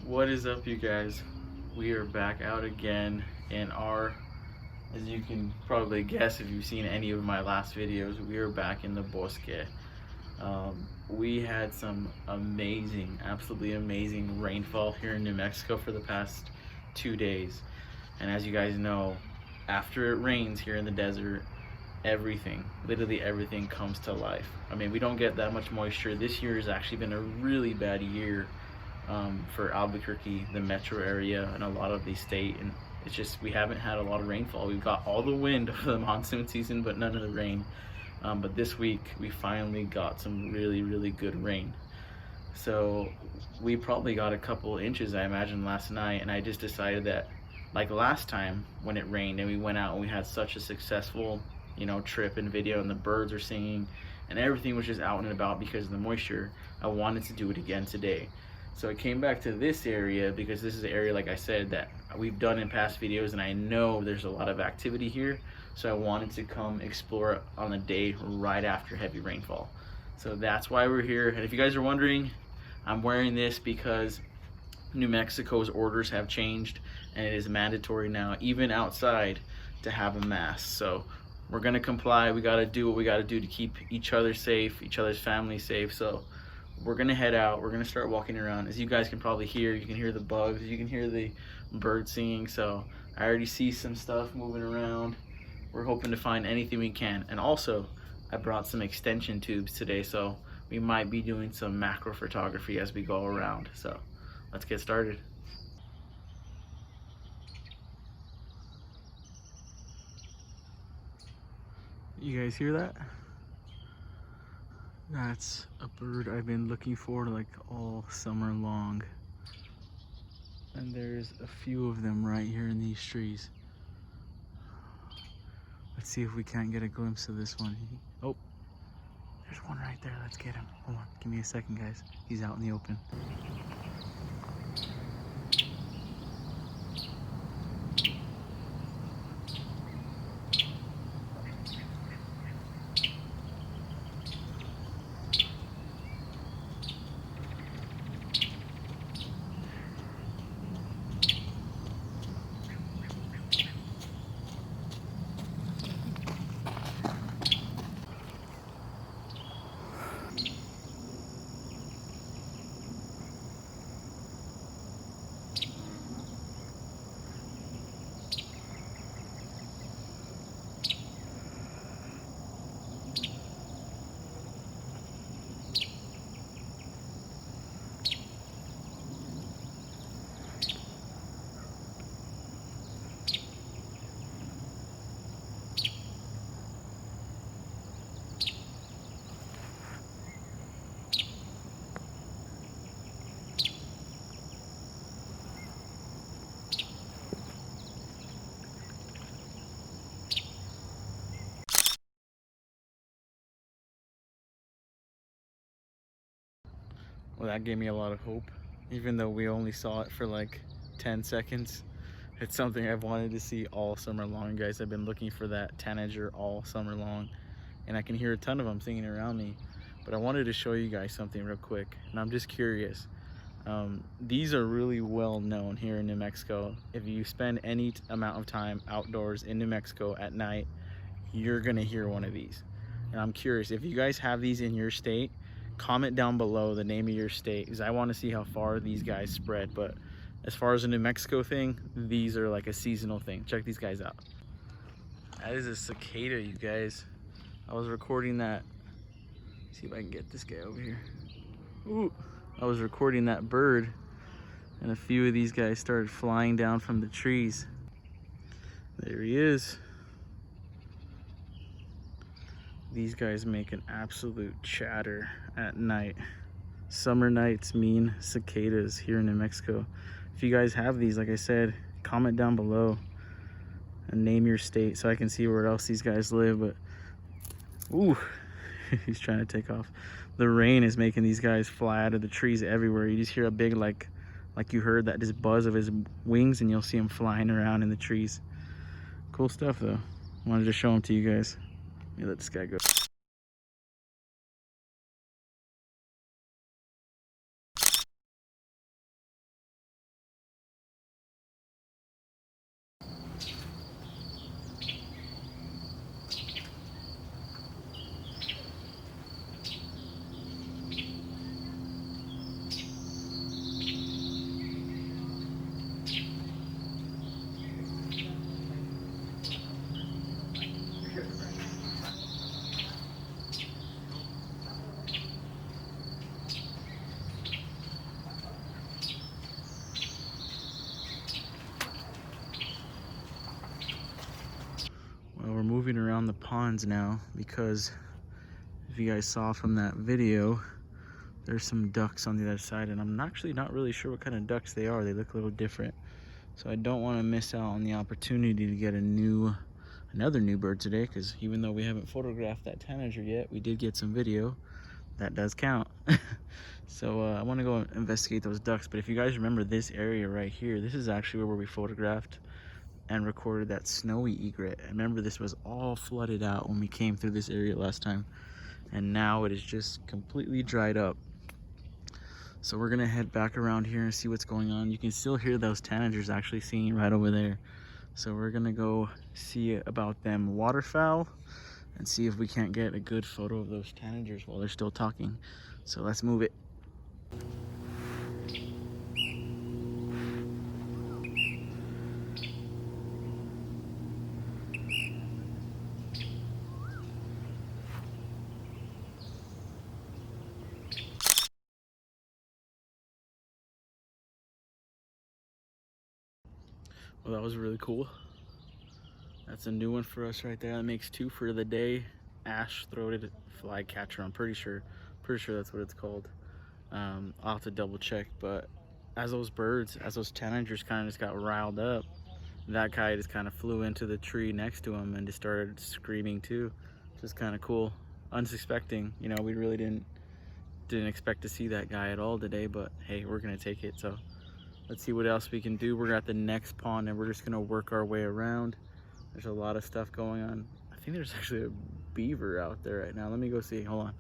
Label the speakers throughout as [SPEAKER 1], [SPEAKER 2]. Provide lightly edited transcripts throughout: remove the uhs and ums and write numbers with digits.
[SPEAKER 1] What is up, you guys? We are back out again in our, as you can probably guess if you've seen any of my last videos, we are back in the Bosque. We had some amazing, absolutely amazing rainfall here in New Mexico for the past 2 days. And as you guys know, after it rains here in the desert, everything, literally everything comes to life. I mean, we don't get that much moisture. This year has actually been a really bad year for Albuquerque, the metro area, and a lot of the state. And it's just, we haven't had a lot of rainfall. We've got all the wind of the monsoon season, but none of the rain. But this week, we finally got some really, really good rain. So we probably got a couple inches, I imagine, last night. And I just decided that, like last time when it rained and we went out and we had such a successful, trip and video, and the birds are singing and everything was just out and about because of the moisture, I wanted to do it again today. So I came back to this area because this is an area, like I said, that we've done in past videos, and I know there's a lot of activity here. So I wanted to come explore it on a day right after heavy rainfall. So that's why we're here. And if you guys are wondering, I'm wearing this because New Mexico's orders have changed, and it is mandatory now, even outside, to have a mask. So we're gonna comply. We gotta do what we gotta do to keep each other safe, each other's family safe. So we're gonna head out. We're gonna start walking around. As you guys can probably hear, you can hear the bugs, you can hear the birds singing. So I already see some stuff moving around. We're hoping to find anything we can. And also, I brought some extension tubes today, so we might be doing some macro photography as we go around. So let's get started. You guys hear that? That's a bird I've been looking for like all summer long. And there's a few of them right here in these trees. Let's see if we can't get a glimpse of this one. Oh, there's one right there. Let's get him. Hold on, give me a second, guys. He's out in the open. Well, that gave me a lot of hope, even though we only saw it for like 10 seconds. It's something I've wanted to see all summer long, guys. I've been looking for that tanager all summer long, and I can hear a ton of them singing around me. But I wanted to show you guys something real quick, and I'm just curious. These are really well known here in New Mexico. If you spend any amount of time outdoors in New Mexico at night, you're gonna hear one of these. And I'm curious, if you guys have these in your state, comment down below the name of your state, because I want to see how far these guys spread. But as far as a New Mexico thing, these are like a seasonal thing. Check these guys out. That is a cicada, you guys. I was recording that. See if I can get this guy over here. Ooh, I was recording that bird, and a few of these guys started flying down from the trees. There he is. These guys make an absolute chatter at night. Summer nights mean cicadas here in New Mexico. If you guys have these, like I said, comment down below and name your state so I can see where else these guys live. But ooh, he's trying to take off. The rain is making these guys fly out of the trees everywhere. You just hear a big like you heard that just buzz of his wings, and you'll see him flying around in the trees. Cool stuff though. Wanted to show them to you guys. Let me let this guy go. around the ponds now because if you guys saw from that video, there's some ducks on the other side, and I'm actually not really sure what kind of ducks they are. They look a little different. So I don't want to miss out on the opportunity to get another new bird today, because even though we haven't photographed that tanager yet, we did get some video. That does count. So I want to go investigate those ducks. But if you guys remember this area right here, this is actually where we photographed and recorded that snowy egret. I remember this was all flooded out when we came through this area last time, and now it is just completely dried up. So we're gonna head back around here and see what's going on. You can still hear those tanagers actually singing right over there. So we're gonna go see about them waterfowl and see if we can't get a good photo of those tanagers while they're still talking. So let's move it. Well, that was really cool. That's a new one for us right there. That makes 2 for the day. Ash-throated flycatcher. I'm pretty sure that's what it's called. I'll have to double check, but as those tanagers kind of just got riled up, that guy just kind of flew into the tree next to him and just started screaming too. Just kind of cool, unsuspecting. You know, we really didn't expect to see that guy at all today, but hey, we're gonna take it. So let's see what else we can do. We're at the next pond and we're just gonna work our way around. There's a lot of stuff going on. I think there's actually a beaver out there right now. Let me go see. Hold on.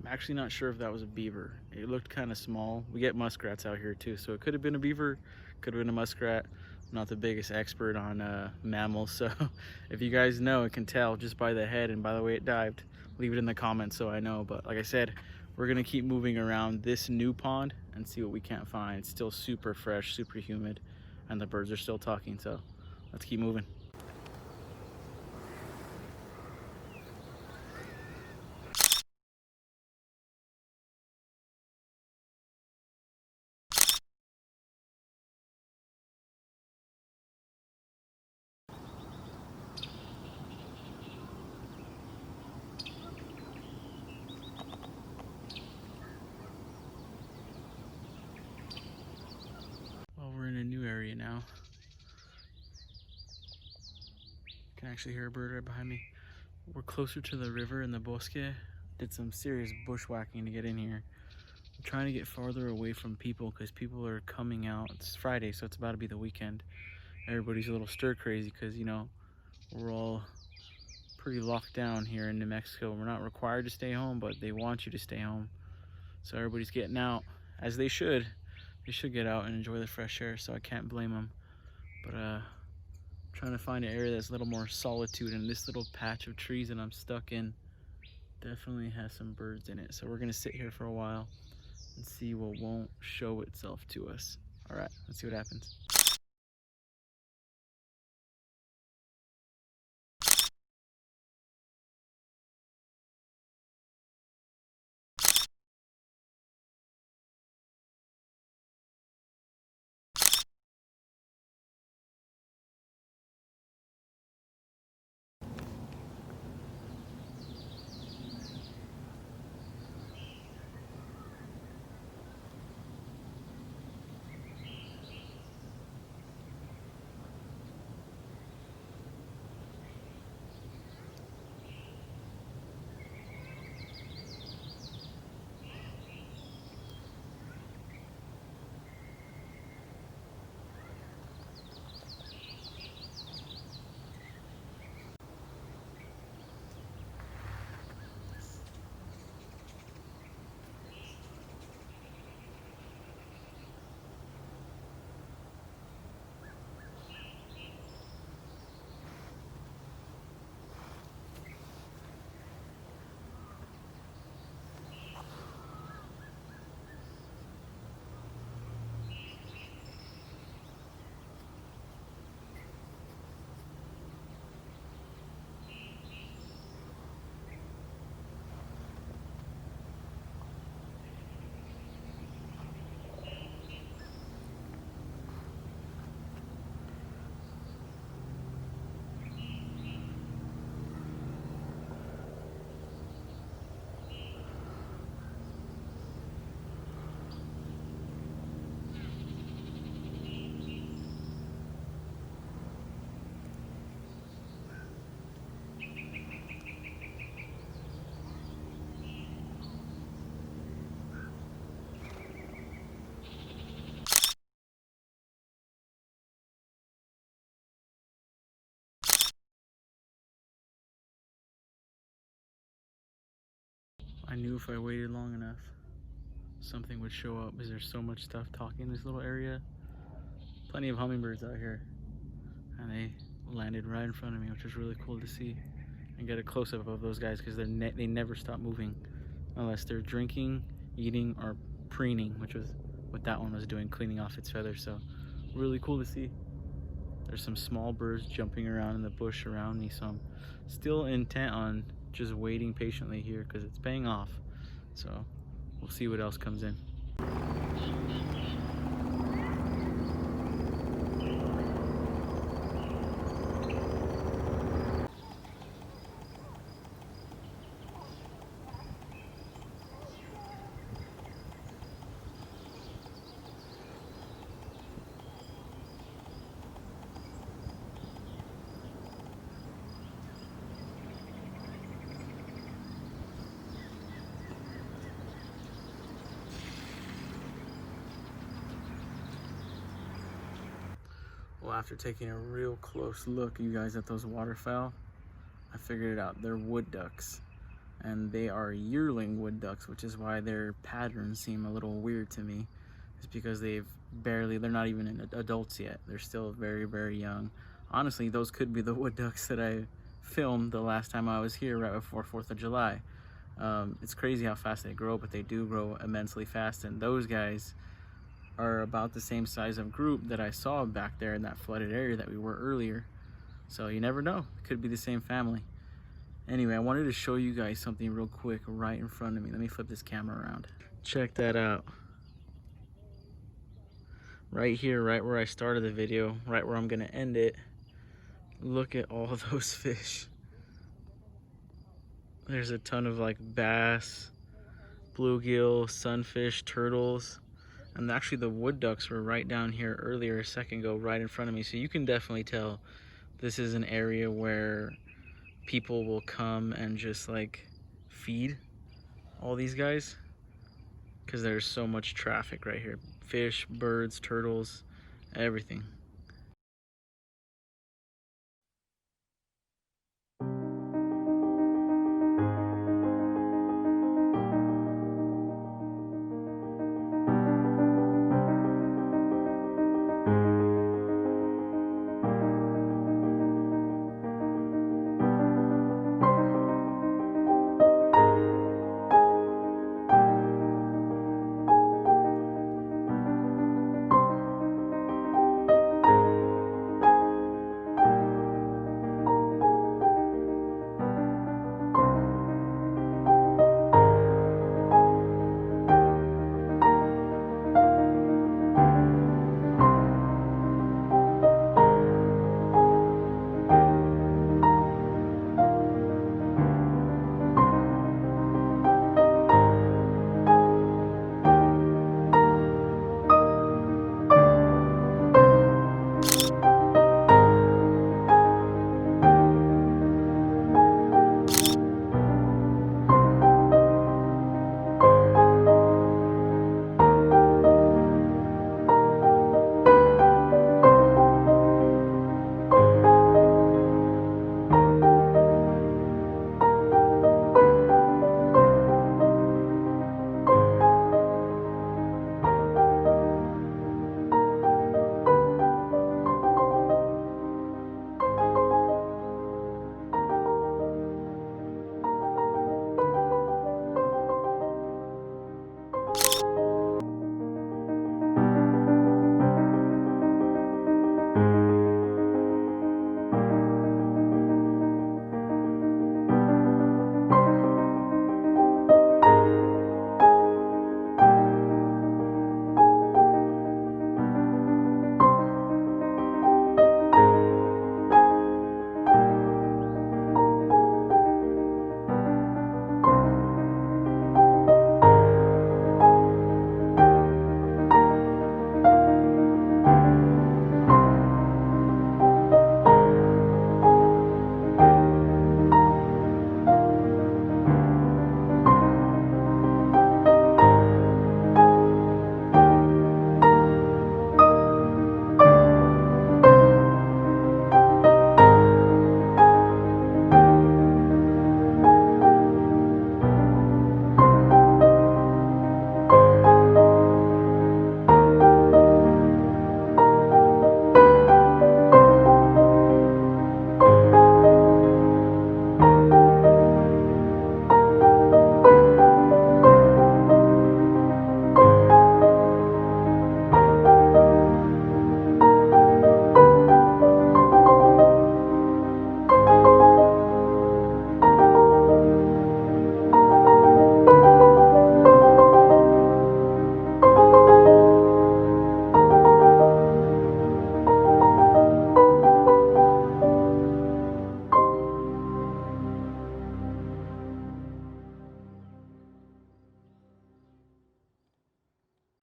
[SPEAKER 1] I'm actually not sure if that was a beaver. It looked kind of small. We get muskrats out here too, so it could have been a beaver, could have been a muskrat. I'm not the biggest expert on mammals, so if you guys know and can tell just by the head and by the way it dived, leave it in the comments so I know. But like I said, we're gonna keep moving around this new pond and see what we can't find. It's still super fresh, super humid, and the birds are still talking, so let's keep moving. Well, we're in a new area now. You can actually hear a bird right behind me. We're closer to the river in the Bosque. Did some serious bushwhacking to get in here. I'm trying to get farther away from people because people are coming out. It's Friday, so it's about to be the weekend. Everybody's a little stir crazy because, you know, we're all pretty locked down here in New Mexico. We're not required to stay home, but they want you to stay home. So everybody's getting out, as they should. They should get out and enjoy the fresh air, so I can't blame them. But trying to find an area that's a little more solitude, and this little patch of trees that I'm stuck in definitely has some birds in it. So we're gonna sit here for a while and see what won't show itself to us. All right, let's see what happens. I knew if I waited long enough, something would show up because there's so much stuff talking in this little area. Plenty of hummingbirds out here, and they landed right in front of me, which was really cool to see and get a close-up of those guys because they never stop moving unless they're drinking, eating, or preening, which was what that one was doing, cleaning off its feathers. So really cool to see. There's some small birds jumping around in the bush around me, so I'm still intent on just waiting patiently here because it's paying off. So we'll see what else comes in. Well, after taking a real close look, you guys, at those waterfowl, I figured it out. They're wood ducks, and they are yearling wood ducks, which is why their patterns seem a little weird to me. It's because they're not even adults yet. They're still very, very young. Honestly, those could be the wood ducks that I filmed the last time I was here right before 4th of July. It's crazy how fast they grow, but they do grow immensely fast, and those guys are about the same size of group that I saw back there in that flooded area that we were earlier. So you never know, it could be the same family. Anyway, I wanted to show you guys something real quick right in front of me. Let me flip this camera around. Check that out. Right here, right where I started the video, right where I'm gonna end it, look at all those fish. There's a ton of like bass, bluegill, sunfish, turtles. And actually the wood ducks were right down here earlier a second ago, right in front of me. So you can definitely tell this is an area where people will come and just like feed all these guys because there's so much traffic right here. Fish, birds, turtles, everything.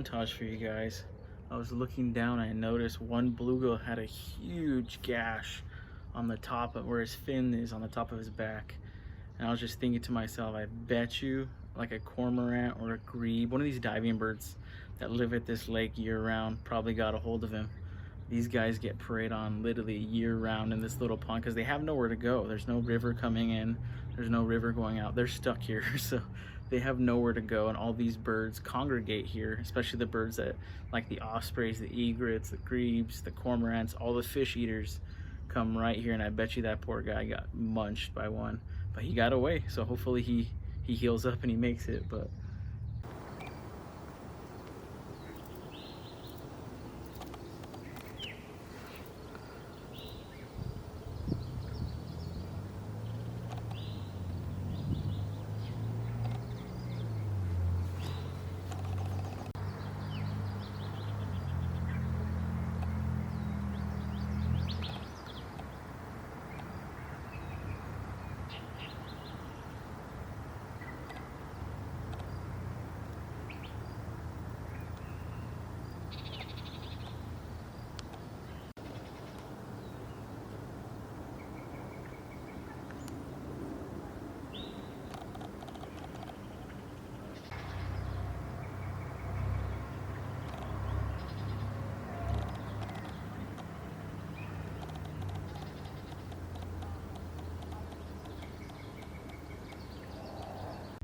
[SPEAKER 1] montage for you guys. I was looking down and I noticed one bluegill had a huge gash on the top of where his fin is on the top of his back. And I was just thinking to myself, I bet you like a cormorant or a grebe, one of these diving birds that live at this lake year round, probably got a hold of him. These guys get preyed on literally year round in this little pond because they have nowhere to go. There's no river coming in, there's no river going out. They're stuck here, so they have nowhere to go, and all these birds congregate here, especially the birds that like the ospreys, the egrets, the grebes, the cormorants, all the fish eaters come right here. And I bet you that poor guy got munched by one, but he got away, so hopefully he heals up and he makes it. But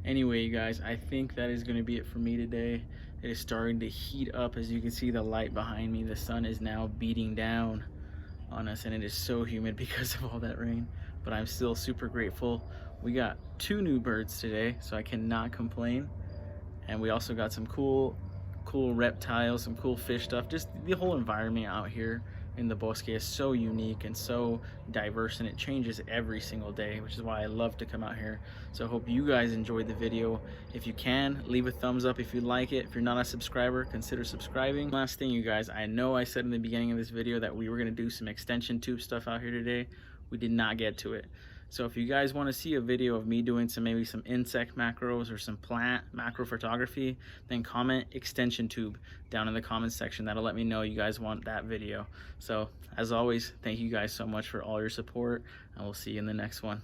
[SPEAKER 1] anyway, you guys, I think that is going to be it for me today. It is starting to heat up. As you can see, the light behind me, the sun is now beating down on us, and it is so humid because of all that rain. But I'm still super grateful. We got 2 new birds today, so I cannot complain. And we also got some cool reptiles, some cool fish stuff. Just the whole environment out here in the Bosque is so unique and so diverse, and it changes every single day, which is why I love to come out here. So I hope you guys enjoyed the video. If you can, leave a thumbs up if you like it. If you're not a subscriber, consider subscribing. Last thing, you guys, I know I said in the beginning of this video that we were going to do some extension tube stuff out here today. We did not get to it. So if you guys want to see a video of me doing maybe some insect macros or some plant macro photography, then comment extension tube down in the comments section. That'll let me know you guys want that video. So as always, thank you guys so much for all your support, and we'll see you in the next one.